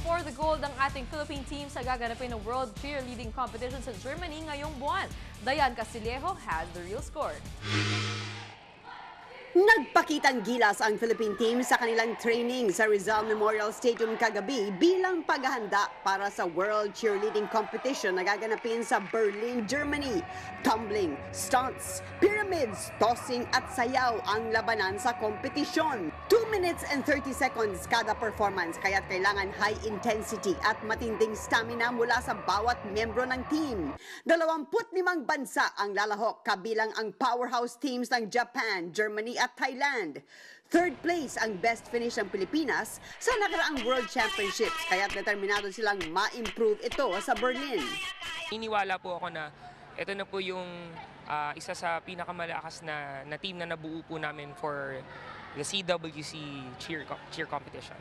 for the gold ang ating Philippine team sa gaganapin ng World Cheerleading Competition sa Germany ngayong buwan. Dayan Castillejo has the real score. Nagpakitang gilas ang Philippine team sa kanilang training sa Rizal Memorial Stadium kagabi bilang paghahanda para sa World Cheerleading Competition na gaganapin sa Berlin, Germany. Tumbling, stunts, pyramids, tossing at sayaw ang labanan sa kompetisyon. 2 minutes and 30 seconds kada performance kaya't kailangan high intensity at matinding stamina mula sa bawat membro ng team. 25 bansa ang lalahok kabilang ang powerhouse teams ng Japan, Germany at Thailand. Third place ang best finish ng Pilipinas sa nakaraang World Championships, kaya't determinado silang ma-improve ito sa Berlin. Iniwala po ako na ito na po yung isa sa pinakamalakas na team na nabuo po namin for the CWC cheer competition.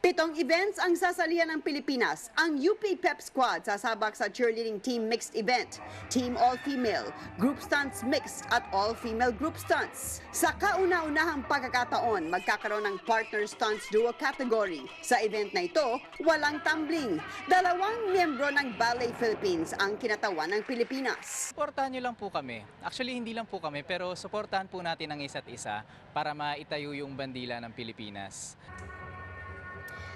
7 events ang sasalihan ng Pilipinas. Ang UP Pep Squad sasabak sa cheerleading team mixed event, team all-female, group stunts mixed at all-female group stunts. Sa kauna-unahang pagkakataon, magkakaroon ng partner stunts duo category. Sa event na ito, walang tumbling. 2 miyembro ng Ballet Philippines ang kinatawan ng Pilipinas. Suportahan niyo lang po kami. Actually, hindi lang po kami, pero suportahan po natin ang isa't isa para maitayo yung bandila ng Pilipinas.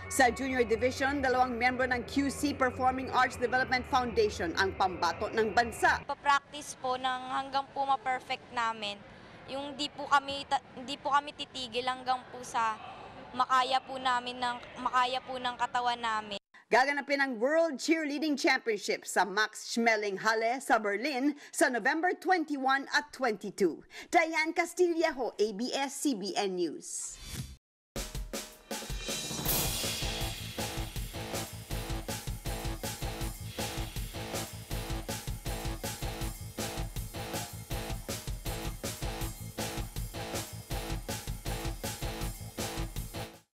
Sa Junior Division, 2 miyembro ng QC Performing Arts Development Foundation ang pambato ng bansa. Pa-practice po hanggang po ma-perfect namin. Yung hindi po kami titigil hanggang po sa makaya po ng katawan namin. Gaganapin ang World Cheerleading Championship sa Max Schmeling Halle sa Berlin sa November 21 at 22. Dayan Castillejo, ABS-CBN News.